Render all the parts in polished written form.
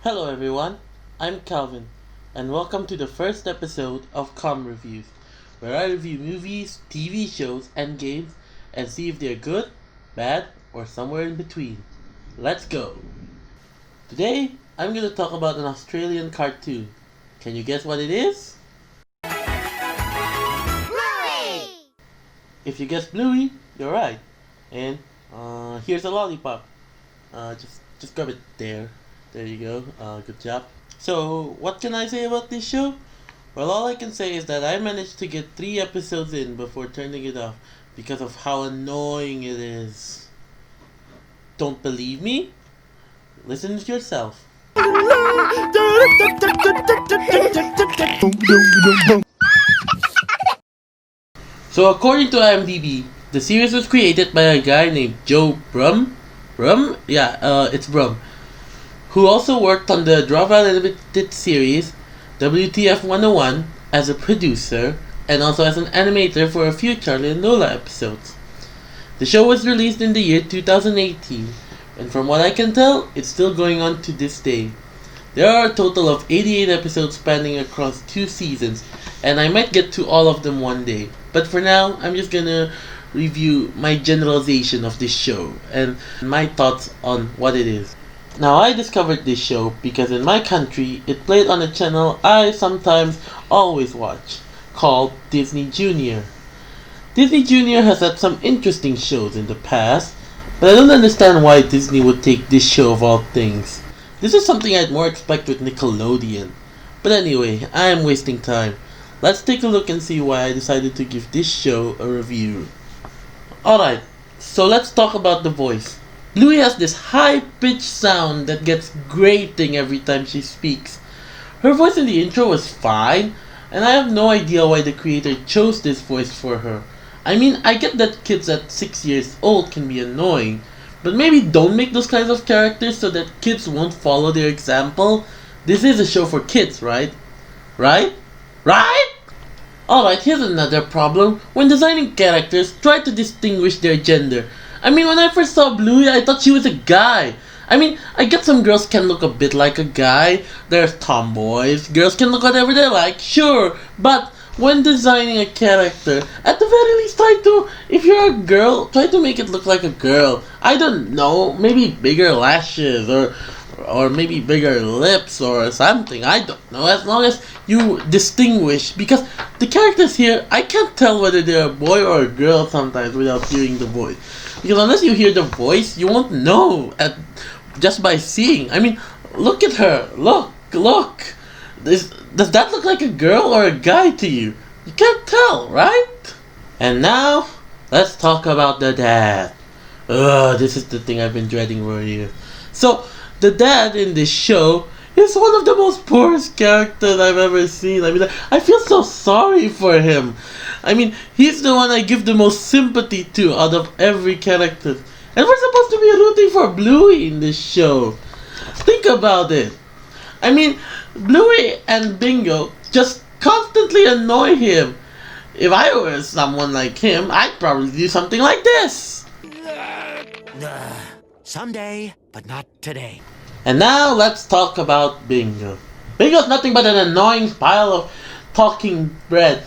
Hello everyone, I'm Calvin, and welcome to the first episode of Com Reviews, where I review movies, TV shows, and games, and see if they're good, bad, or somewhere in between. Let's go! Today, I'm going to talk about an Australian cartoon. Can you guess what it is? Bluey! If you guessed Bluey, you're right. And here's a lollipop. Just grab it there. There you go. Good job. So, what can I say about this show? Well, all I can say is that I managed to get 3 episodes in before turning it off because of how annoying it is. Don't believe me? Listen to yourself. So, according to IMDb, the series was created by a guy named Joe Brum. Brum? Yeah, it's Brum. Who also worked on the Drama Limited series WTF 101 as a producer and also as an animator for a few Charlie and Lola episodes. The show was released in the year 2018, and from what I can tell, it's still going on to this day. There are a total of 88 episodes spanning across 2 seasons, and I might get to all of them one day. But for now, I'm just gonna review my generalization of this show and my thoughts on what it is. Now, I discovered this show because in my country, it played on a channel I sometimes always watch, called Disney Junior. Disney Junior has had some interesting shows in the past, but I don't understand why Disney would take this show of all things. This is something I'd more expect with Nickelodeon. But anyway, I am wasting time. Let's take a look and see why I decided to give this show a review. Alright, so let's talk about the voice. Bluey has this high-pitched sound that gets grating every time she speaks. Her voice in the intro was fine, and I have no idea why the creator chose this voice for her. I mean, I get that kids at 6 years old can be annoying, but maybe don't make those kinds of characters so that kids won't follow their example. This is a show for kids, right? Right? Alright, here's another problem. When designing characters, try to distinguish their gender. I mean, when I first saw Bluey, I thought she was a guy. I mean, I get some girls can look a bit like a guy. There's tomboys. Girls can look whatever they like, sure. But when designing a character, at the very least if you're a girl, try to make it look like a girl. I don't know, maybe bigger lashes or maybe bigger lips or something. I don't know, as long as you distinguish, because the characters here, I can't tell whether they're a boy or a girl sometimes without hearing the voice. Because unless you hear the voice, you won't know just by seeing. I mean, look at her. Look. Does that look like a girl or a guy to you? You can't tell, right? And now, let's talk about the dad. This is the thing I've been dreading for years. So, the dad in this show is one of the most poorest characters I've ever seen. I mean, I feel so sorry for him. I mean, he's the one I give the most sympathy to out of every character. And we're supposed to be rooting for Bluey in this show. Think about it. I mean, Bluey and Bingo just constantly annoy him. If I were someone like him, I'd probably do something like this. Someday, but not today. And now let's talk about Bingo. Bingo's nothing but an annoying pile of talking bread.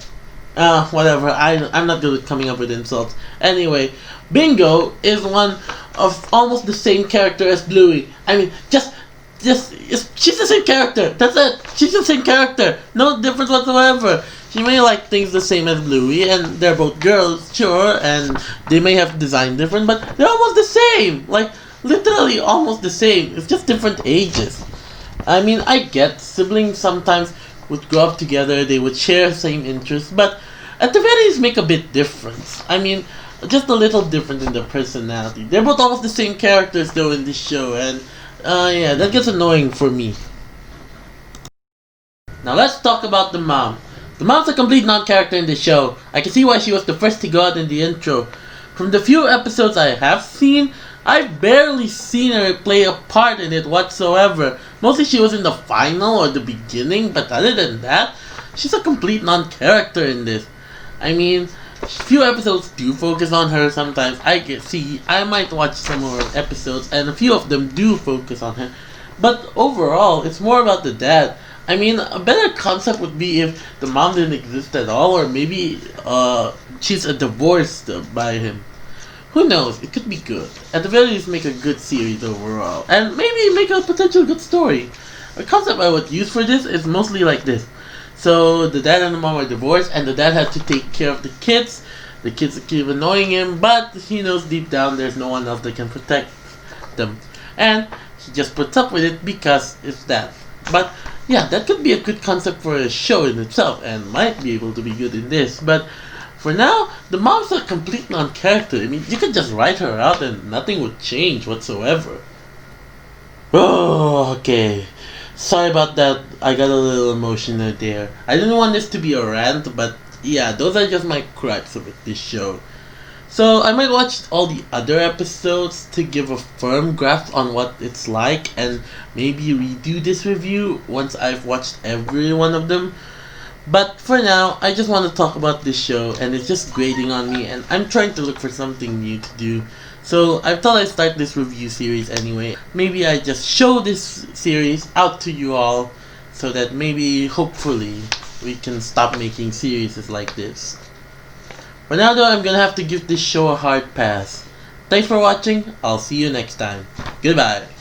Whatever, I'm not good at coming up with insults. Anyway, Bingo is one of almost the same character as Bluey. I mean, she's the same character. That's it. She's the same character. No difference whatsoever. She may like things the same as Bluey, and they're both girls, sure, and they may have designed different, but they're almost the same. Like, literally almost the same. It's just different ages. I mean, I get siblings sometimes would grow up together, they would share same interests, but at the very least make a bit difference. I mean, just a little different in their personality. They're both almost the same characters though in this show, and yeah, that gets annoying for me. Now let's talk about the mom. The mom's a complete non-character in the show. I can see why she was the first to go out in the intro. From the few episodes I have seen, I've barely seen her play a part in it whatsoever. Mostly she was in the final or the beginning, but other than that, she's a complete non-character in this. I mean, few episodes do focus on her sometimes. I might watch some more episodes, and a few of them do focus on her. But overall, it's more about the dad. I mean, a better concept would be if the mom didn't exist at all, or maybe she's divorced by him. Who knows? It could be good. At the very least, make a good series overall, and maybe make a potential good story. A concept I would use for this is mostly like this. So the dad and the mom are divorced, and the dad has to take care of the kids. The kids keep annoying him, but he knows deep down there's no one else that can protect them, and he just puts up with it because it's that. But yeah, that could be a good concept for a show in itself, and might be able to be good in this. But for now, the mom's a complete non-character. I mean, you could just write her out and nothing would change whatsoever. Oh, okay. Sorry about that. I got a little emotional there. I didn't want this to be a rant, but yeah, those are just my gripes with this show. So I might watch all the other episodes to give a firm grasp on what it's like, and maybe redo this review once I've watched every one of them. But for now, I just want to talk about this show, and it's just grating on me, and I'm trying to look for something new to do. So I thought I'd start this review series anyway. Maybe I just show this series out to you all, so that maybe, hopefully, we can stop making series like this. For now though, I'm gonna have to give this show a hard pass. Thanks for watching, I'll see you next time. Goodbye.